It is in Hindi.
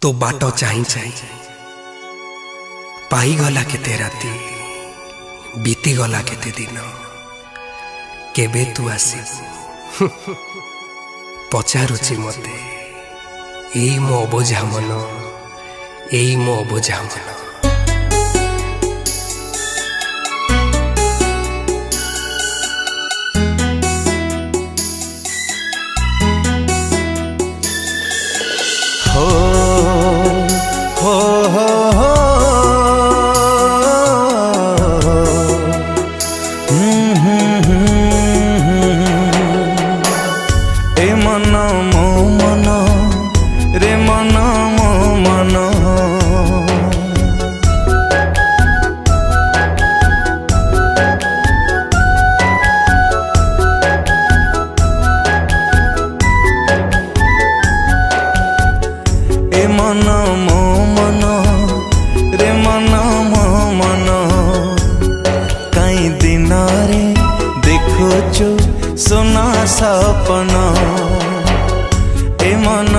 तो बाटो चाही चाही पाई गला केते राती बीती गला केते दिन केबे तू आसीबु पचारुची मते एई मो अबुझा मन एई मो अबुझा मन। हो हो हो हो ए मन मो मन रे मन मो मन मन मो मन रे मन मो मन कई दिन रे देखुचु सुना सपन ए मन